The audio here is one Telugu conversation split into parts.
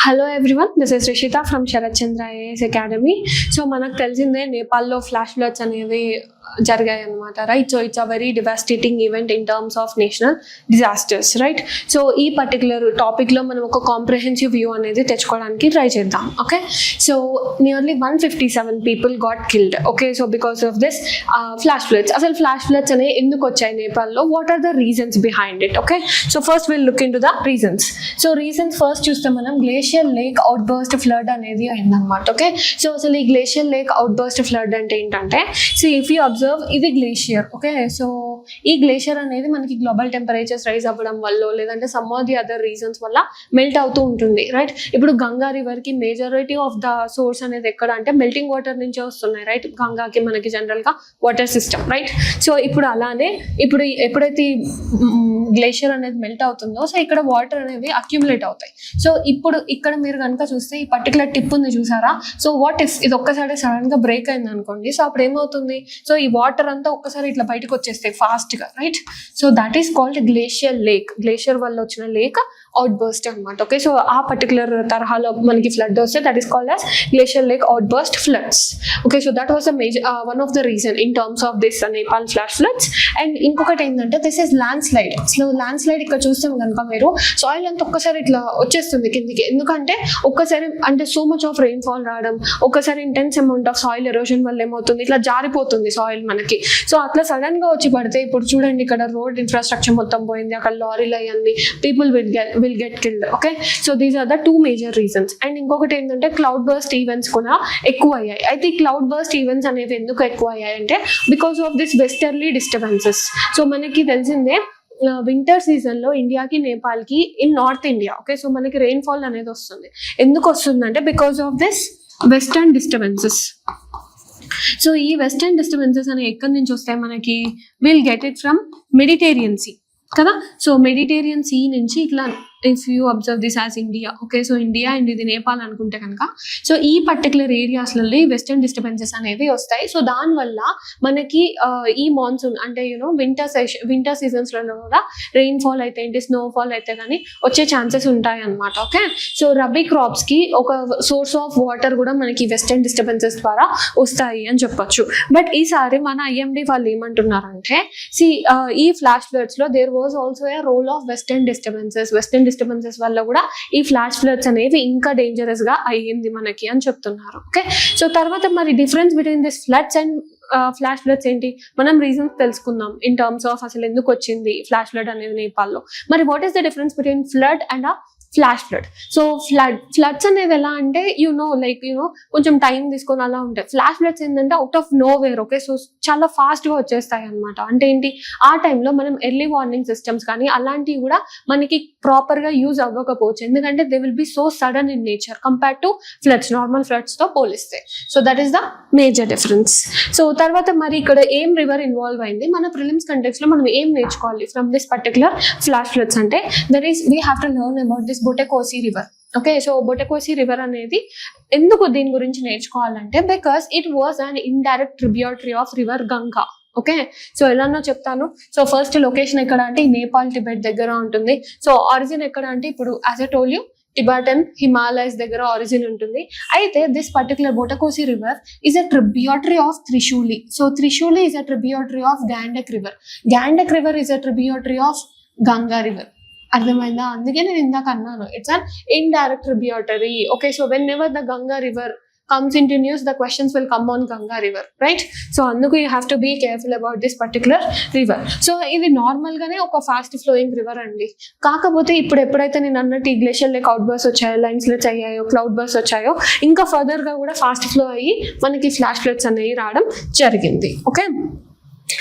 Hello everyone, this is Rishita from Sharath Chandra IAS academy. So మనకు తెలిసిందే నేపాల్లో ఫ్లాష్ ఫ్లడ్స్ అనేవి జరిగాయి అనమాట, right? So it's a very devastating event in terms of national disasters, right? So ఈ పర్టికులర్ టాపిక్లో మనం ఒక కాంప్రహెన్సివ్ వ్యూ అనేది తెచ్చుకోవడానికి ట్రై చేద్దాం. Okay, so nearly 157 people got killed. Okay, so because of this flash floods. అసలు ఫ్లాష్ ఫ్లడ్స్ అనేవి ఎందుకు వచ్చాయి నేపాల్లో? What are the reasons behind it? Okay, so first will look in to the reasons. So reasons first చూస్తే మనం glacial lake out burst flood అనేది అయిందనమాట. ఓకే, సో అసలు ఈ glacial lake out burst flood అంటే ఏంటంటే, సో ఇఫ్ యూ అబ్జర్వ్ ఇది గ్లేషియర్. ఓకే, సో ఈ గ్లేషియర్ అనేది మనకి గ్లోబల్ టెంపరేచర్స్ రైజ్ అవ్వడం వల్ల లేదంటే some of the other reasons వల్ల మెల్ట్ అవుతూ ఉంటుంది, రైట్? ఇప్పుడు గంగా రివర్ కి మేజారిటీ ఆఫ్ ద సోర్స్ అనేది ఎక్కడ అంటే మెల్టింగ్ వాటర్ నుంచే వస్తున్నాయి, రైట్? గంగాకి మనకి జనరల్ గా వాటర్ సిస్టమ్, రైట్? సో ఇప్పుడు అలానే ఇప్పుడు ఎప్పుడైతే గ్లేషియర్ అనేది మెల్ట్ అవుతుందో, సో ఇక్కడ వాటర్ అనేవి అక్యుములేట్ అవుతాయి. సో ఇప్పుడు ఇక్కడ మీరు కనుక చూస్తే ఈ పర్టికులర్ టిప్ ఉంది చూసారా? సో వాట్ ఇఫ్ ఇది ఒక్కసారి సడన్ గా బ్రేక్ అయింది అనుకోండి, సో అప్పుడు ఏమవుతుంది? సో ఈ వాటర్ అంతా ఒక్కసారి ఇట్లా బయటకు వచ్చేస్తాయి ఫాస్ట్ గా, right? So that is called glacier lake. Glacier వల్ల వచ్చిన లేక్ అవుట్ బర్స్ట్ అనమాట. ఓకే, సో ఆ పర్టికులర్ తరహాలో మనకి ఫ్లడ్ వస్తే that is called as glacier lake out burst floods. Okay, so that was the major one of the reason in terms of this Nepal flash floods. And ఇంకొకటి ఏంటంటే this is land slide. So land slide ఇక్కడ చూస్తాం కనుక మీరు సాయిల్ అంతా ఒక్కసారి ఇట్లా వచ్చేస్తుంది కిందికి. ఎందుకంటే ఒక్కసారి అంటే so much of rain fall రావడం, ఒక్కసారి intense amount of soil erosion వల్ల ఏమవుతుంది, ఇట్లా జారిపోతుంది సాయిల్ మనకి. సో అట్లా సడన్ గా వచ్చి పడితే ఇప్పుడు చూడండి ఇక్కడ రోడ్ ఇన్ఫ్రాస్ట్రక్చర్ మొత్తం పోయింది, అక్కడ లారీలు అయ్యింది, people will get killed. Okay, so these are the two major reasons. And ఇంకొకటి ఏంటంటే క్లౌడ్ బర్స్ట్ ఈవెంట్స్ కూడా ఎక్కువ అయ్యాయి. అయితే ఈ క్లౌడ్ బర్స్ట్ ఈవెంట్స్ అనేవి ఎందుకు ఎక్కువ అయ్యాయి అంటే because of this westerly disturbances. So మనకి తెలిసిందే వింటర్ సీజన్ లో ఇండియాకి నేపాల్కి in north India, okay, so మనకి రెయిన్ ఫాల్ అనేది వస్తుంది. ఎందుకు వస్తుందంటే because of this western disturbances. So ఈ వెస్టర్న్ డిస్టర్బెన్సెస్ అనేవి ఎక్కడి నుంచి వస్తాయి మనకి? Will get it from Mediterranean sea కదా. సో మెడిటేరియన్ సీ నుంచి ఇట్లా if you observe this as India, okay, so India and ఇది నేపాల్ అనుకుంటే కనుక, సో ఈ పర్టికులర్ ఏరియాస్లలో వెస్టర్న్ డిస్టర్బెన్సెస్ అనేవి వస్తాయి. సో దానివల్ల మనకి ఈ మాన్సూన్ అంటే యూనో వింటర్ సీజన్స్లలో కూడా రెయిన్ ఫాల్ అయితే ఏంటి, స్నోఫాల్ అయితే కానీ వచ్చే ఛాన్సెస్ ఉంటాయి అనమాట. ఓకే, సో రబీ క్రాప్స్కి ఒక సోర్స్ ఆఫ్ వాటర్ కూడా మనకి వెస్టర్న్ డిస్టర్బెన్సెస్ ద్వారా వస్తాయి అని చెప్పొచ్చు. బట్ ఈసారి మన ఐఎండి వాళ్ళు ఏమంటున్నారంటే, ఈ ఫ్లాష్ ఫ్లడ్స్ లో there was also a role of western disturbances వల్ల కూడా ఈ ఫ్లాష్ ఫ్లడ్స్ అనేవి ఇంకా డేంజరస్ గా అయ్యింది మనకి అని చెప్తున్నారు. ఓకే, సో తర్వాత మరి difference between this floods and flash floods ఏంటి? మనం రీజన్స్ తెలుసుకుందాం ఇన్ టర్మ్స్ ఆఫ్ అసలు ఎందుకు వచ్చింది ఫ్లాష్ ఫ్లడ్ అనేది నేపాల్లో. మరి what is the difference between flood and flash flood? So floods అనేవి ఎలా అంటే కొంచెం టైం తీసుకొని అలా ఉంటాయి. ఫ్లాష్ ఫ్లడ్స్ ఏంటంటే out of know where, okay, so చాలా ఫాస్ట్ గా వచ్చేస్తాయి అనమాట. అంటే ఏంటి, ఆ టైంలో మనం ఎర్లీ వార్నింగ్ సిస్టమ్స్ కానీ అలాంటివి కూడా మనకి ప్రాపర్ గా యూజ్ అవ్వకపోవచ్చు. ఎందుకంటే they will be so sudden in nature compare to floods, normal floods తో పోలిస్తే. So that is the major difference. So తర్వాత మరి ఇక్కడ ఏం రివర్ ఇన్వాల్వ్ అయింది? మన ప్రిలిమ్స్ కంటెక్స్ట్ లో మనం ఏం నేర్చుకోవాలి from this particular flash floods అంటే that is we have to learn about this Bhotekoshi river. Okay, so Bhotekoshi river అనేది ఎందుకు దీని గురించి నేర్చుకోవాలంటే because it was an indirect tributary of river Ganga. Okay, so ఎలానో చెప్తాను. సో ఫస్ట్ లొకేషన్ ఎక్కడ అంటే నేపాల్ టిబెట్ దగ్గర ఉంటుంది. సో ఆరిజిన్ ఎక్కడ అంటే ఇప్పుడు as I told you Tibetan Himalayas దగ్గర ఆరిజిన్ ఉంటుంది. అయితే this particular Botakoshi river is a tributary of Trishuli. So Trishuli is a tributary of Gandak river. Gandak river is a tributary of Ganga river. అర్థమైందా? అందుకే నేను ఇందాక అన్నాను it's an indirect tributary. Okay, so whenever the Ganga river comes into news, the questions will come on Ganga river, right? So anduku you have to be careful about this particular river. So ఇది నార్మల్ గానే ఒక ఫాస్ట్ ఫ్లోయింగ్ రివర్ అండి. కాకపోతే ఇప్పుడు ఎప్పుడైతే నేను అన్నట్టు ఈ గ్లేషియర్ లేక్ అవుట్ బర్స్ట్ వచ్చాయో, లైన్ స్లిట్స్ అయ్యాయో, క్లౌడ్ బర్స్ట్ వచ్చాయో, ఇంకా ఫర్దర్ గా కూడా ఫాస్ట్ ఫ్లో అయ్యి మనకి ఫ్లాష్ ఫ్లడ్స్ అనేవి రావడం జరిగింది. Okay,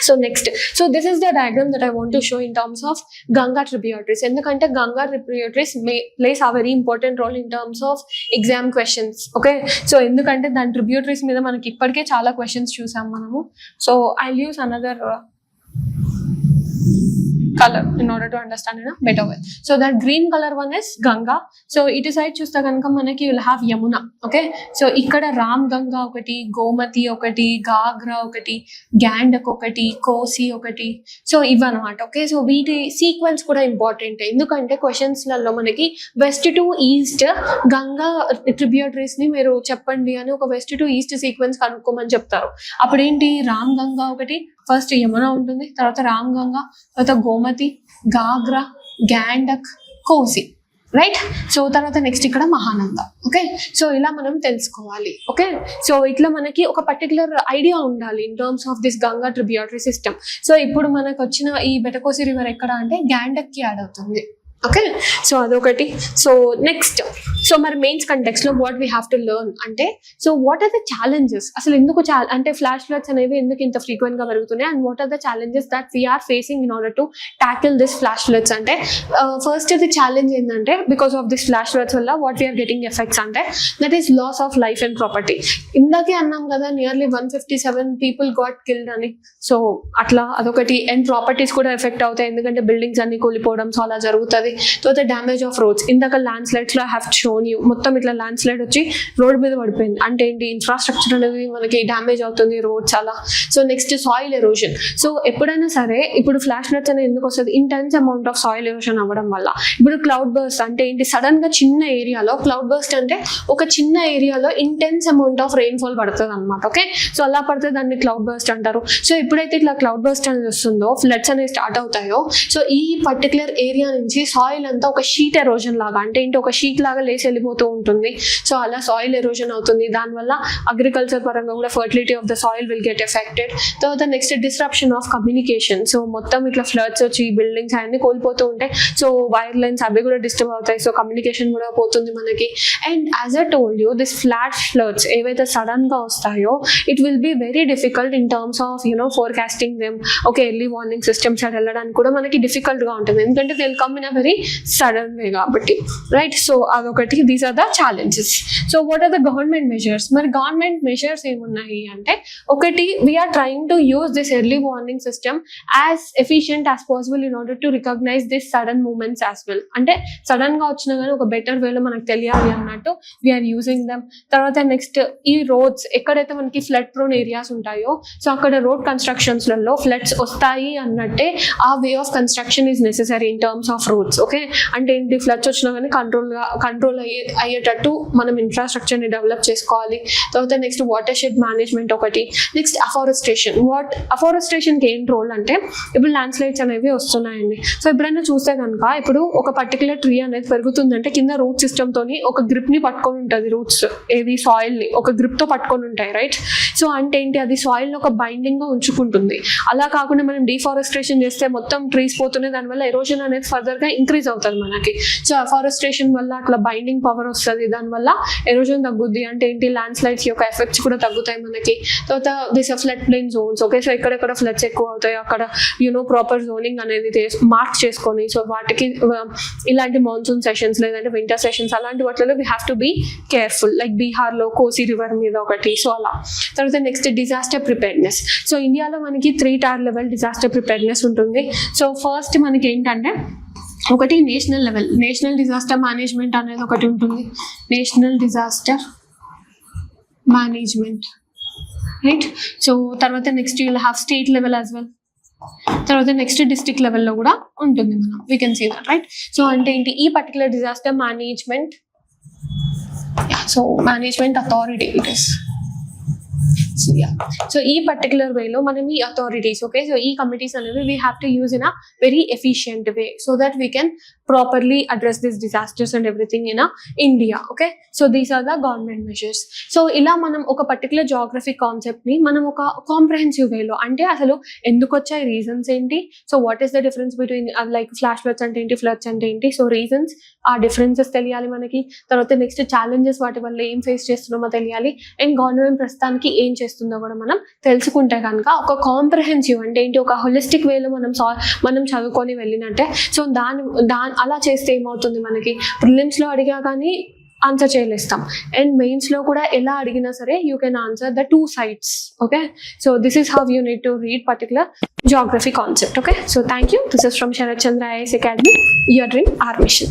so next, so this is the diagram that I want to show in terms of Ganga tributaries. ఎందుకంటే Ganga tributaries plays a very important role in terms of exam questions. Okay, so ఎందుకంటే దాని ట్రిబ్యూటరీస్ మీద మనకి ఇప్పటికే చాలా క్వశ్చన్స్ చూసాం మనము. So I use another color in order to understand in a better way. So that green color one is Ganga. So it is side చూస్తే కనుక మనకి you'll have Yamuna. Okay, so ఇక్కడ రామ్ గంగా ఒకటి, గోమతి ఒకటి, గాగ్రా ఒకటి, గ్యాండక్ ఒకటి, కోసి ఒకటి, సో ఇవన్నమాట. ఓకే, సో వీటి సీక్వెన్స్ కూడా ఇంపార్టెంట్, ఎందుకంటే క్వశ్చన్స్ లలో మనకి west to east Ganga tributaries ని మీరు చెప్పండి అని ఒక వెస్ట్ టు ఈస్ట్ సీక్వెన్స్ కనుక్కోమని చెప్తారు. అప్పుడు ఏంటి, రామ్ గంగా ఒకటి, ఫస్ట్ యమున ఉంటుంది, తర్వాత రామ్ గంగా, తర్వాత గోమతి, గాగ్రా, గ్యాండక్, కోసి, రైట్. సో తర్వాత నెక్స్ట్ ఇక్కడ మహానంద. ఓకే, సో ఇలా మనం తెలుసుకోవాలి. ఓకే, సో ఇట్లా మనకి ఒక పర్టికులర్ ఐడియా ఉండాలి in terms of this Ganga tributary system. So ఇప్పుడు మనకు వచ్చిన ఈ బెటకోసి రివర్ ఎక్కడ అంటే గ్యాండక్ కి యాడ్ అవుతుంది. ఓకే, సో అదొకటి. సో నెక్స్ట్, సో మరి మెయిన్స్ కంటెక్స్ట్ లో what we have to learn అంటే, so what are the challenges, అసలు ఎందుకు అంటే ఫ్లాష్ ఫ్లడ్స్ అనేవి ఎందుకు ఇంత ఫ్రీక్వెంట్ గా పెరుగుతున్నాయి, and what are the challenges that we are facing in order to tackle this flash floods అంటే, ఫస్ట్ ది ఛాలెంజ్ ఏంటంటే because of this flash floods వల్ల వాట్ వీఆర్ గెటింగ్ ఎఫెక్ట్స్ అంటే that is loss of life and property. ఇందాకే అన్నాం కదా నియర్లీ 157 పీపుల్ గాట్ కిల్డ్ అని. సో అట్లా అదొకటి, అండ్ ప్రాపర్టీస్ కూడా ఎఫెక్ట్ అవుతాయి ఎందుకంటే బిల్డింగ్స్ అన్ని కూలిపోవడం, సో అలా జరుగుతుంది. తర్వాత డ్యామేజ్ ఆఫ్ రోడ్స్, ఇందాక ల్యాండ్ స్లైడ్స్ లో హ్యావ్ షోన్ యూ, మొత్తం ఇట్లా ల్యాండ్ స్లైడ్ వచ్చి రోడ్ మీద పడిపోయింది అంటే ఏంటి, ఇన్ఫ్రాస్ట్రక్చర్ అనేది మనకి డ్యామేజ్ అవుతుంది, రోడ్స్ అలా. So next soil erosion. So ఎప్పుడైనా సరే ఇప్పుడు ఫ్లాష్ ఫ్లడ్స్ అనేది ఎందుకు వస్తుంది, intense amount of soil erosion అవ్వడం వల్ల. ఇప్పుడు క్లౌడ్ బర్స్ట్ అంటే ఏంటి, సడన్ గా చిన్న ఏరియాలో, క్లౌడ్ బర్స్ట్ అంటే ఒక చిన్న ఏరియాలో ఇంటెన్స్ అమౌంట్ ఆఫ్ రెయిన్ఫాల్ పడుతుంది అనమాట. ఓకే, సో అలా పడితే దాన్ని క్లౌడ్ బర్స్ట్ అంటారు. సో ఎప్పుడైతే ఇట్లా క్లౌడ్ బర్స్ట్ అనేది వస్తుందో, ఫ్లడ్స్ అనేవి స్టార్ట్ అవుతాయో, సో ఈ పర్టికులర్ ఏరియా నుంచి సాయిల్ అంతా ఒక షీట్ ఎరోజన్ లాగా, అంటే ఏంటి ఒక షీట్ లాగా లేసి వెళ్ళిపోతూ ఉంటుంది. సో అలా సాయిల్ ఎరోజన్ అవుతుంది, దానివల్ల అగ్రికల్చర్ పరంగా కూడా fertility of the soil will get affected. తర్వాత next disruption of communication. So మొత్తం ఇట్లా ఫ్లడ్స్ వచ్చి బిల్డింగ్స్ అన్ని కోల్పోతూ ఉంటాయి, సో వైర్ లైన్స్ అవి కూడా డిస్టర్బ్ అవుతాయి, సో కమ్యూనికేషన్ కూడా పోతుంది మనకి. And as I told you, this flash floods ఏవైతే సడన్ గా వస్తాయో it will be very difficult in terms of forecasting them. Okay, early warning systems అటు వెళ్ళడానికి కూడా మనకి డిఫికల్ట్ గా ఉంటుంది, ఎందుకంటే they will come in a very sudden way కాబట్టి, రైట్. సో అదొకటి, these are the challenges. So what are the government measures, మరి గవర్నమెంట్ మెజర్స్ ఏమున్నాయి అంటే, ఒకటి we're trying to use this early warning system as efficient as possible in order to recognise this sudden moments as well. అంటే సడన్ గా వచ్చినా కానీ ఒక బెటర్ వేలో మనకు తెలియాలి అన్నట్టు వీఆర్ యూజింగ్ దమ్. తర్వాత నెక్స్ట్ ఈ రోడ్స్ ఎక్కడైతే మనకి ఫ్లడ్ ప్రోన్ ఏరియాస్ ఉంటాయో, సో అక్కడ రోడ్ కన్స్ట్రక్షన్స్ లలో ఫ్లడ్స్ వస్తాయి అన్నట్టే ఆ way of construction is necessary in terms of roads. Okay, అంటే ఏంటి, ఫ్లడ్స్ వచ్చినా కానీ కంట్రోల్ అయ్యేటట్టు మనం ఇన్ఫ్రాస్ట్రక్చర్ ని డెవలప్ చేసుకోవాలి. తర్వాత నెక్స్ట్ వాటర్ షెడ్ మేనేజ్మెంట్ ఒకటి. Next afforestation. అఫారెస్టేషన్ కి ఏంటి రోల్ అంటే, ఇప్పుడు ల్యాండ్ స్లైడ్స్ అనేవి వస్తున్నాయండి. సో ఎప్పుడైనా చూస్తే కనుక ఇప్పుడు ఒక పర్టికులర్ ట్రీ అనేది పెరుగుతుందంటే కింద రూట్ సిస్టమ్ తోని ఒక గ్రిప్ ని పట్టుకొని ఉంటుంది, రూట్స్ ఏది సాయిల్ ని ఒక గ్రిప్ తో పట్టుకొని ఉంటాయి, రైట్. సో అంటే ఏంటి, అది సాయిల్ ని ఒక బైండింగ్ గా ఉంచుకుంటుంది. అలా కాకుండా మనం డిఫారెస్టేషన్ చేస్తే మొత్తం ట్రీస్ పోతున్నాయి, దానివల్ల ఎరోజన్ అనేది ఫర్దర్ గా ఇంక్రీజ్ అవుతుంది మనకి. సో అఫారెస్టేషన్ వల్ల అట్లా బైండింగ్ పవర్ వస్తుంది, దానివల్ల ఎరోజన్ తగ్గుద్ది. అంటే ఏంటి, ల్యాండ్ స్లైడ్స్ యొక్క ఎఫెక్ట్స్ కూడా తగ్గుతాయి మనకి. తర్వాత this flood plain zones. Okay, so ఎక్కడెక్కడ ఫ్లడ్స్ ఎక్కువ అవుతాయి అక్కడ ప్రాపర్ జోనింగ్ అనేది మార్క్ చేసుకొని, సో వాటికి ఇలాంటి మాన్సూన్ సెషన్స్ లేదంటే వింటర్ సెషన్స్ అలాంటి వాటిలో we have to be careful. Like బీహార్లో కోసి రివర్ మీద ఒకటి, సో అలా. తర్వాత నెక్స్ట్ డిజాస్టర్ ప్రిపేర్నెస్. సో ఇండియాలో మనకి 3 tier లెవెల్ డిజాస్టర్ ప్రిపేర్నెస్ ఉంటుంది. సో ఫస్ట్ మనకి ఏంటంటే ఒకటి national level, national disaster management అనేది ఒకటి ఉంటుంది, national disaster management, right. So తర్వాత next you will have state level as well. తర్వాత నెక్స్ట్ డిస్ట్రిక్ట్ లెవెల్లో కూడా ఉంటుంది, మనం we can see that, right. So అంటే ఏంటి, ఈ particular disaster management, so management authority it is. So ఈ పర్టికులర్ వేలో మనం ఈ అథారిటీస్, ఓకే, సో ఈ కమిటీస్ అనేవి we have to use in a very efficient way so that we can properly address this disasters and everything in India. Okay, so these are the government measures. So ఇలా మనం ఒక పర్టికులర్ జాగ్రఫిక్ కాన్సెప్ట్ ని మనం ఒక కాంప్రహెన్సివ్ వేలో, అంటే అసలు ఎందుకు వచ్చాయి, రీజన్స్ ఏంటి, so what is the difference between like flash floods అంటే ఏంటి, ఫ్లడ్స్ అంటే ఏంటి, సో రీజన్స్, ఆ డిఫరెన్సెస్ తెలియాలి మనకి. తర్వాత నెక్స్ట్ ఛాలెంజెస్, వాటి వల్ల ఏం ఫేస్ చేస్తున్నామో తెలియాలి. అండ్ గవర్నమెంట్ ప్రస్తుతానికి ఏం చేస్తుందో కూడా మనం తెలుసుకుంటే కనుక ఒక కాంప్రహెన్సివ్ అంటే ఏంటి, ఒక హోలిస్టిక్ వేలో మనం చదువుకొని వెళ్ళినట్టే. సో దాని అలా చేస్తే ఏమవుతుంది, మనకి ప్రిలిమ్స్ లో అడిగా కానీ ఆన్సర్ చేయలేస్తాం. అండ్ మెయిన్స్లో కూడా ఎలా అడిగినా సరే you can answer the 2 sides. Okay, so this is how you need to read particular geography concept. Okay, so thank you. This is from Sharat Chandra IAS Academy. Your dream, our mission.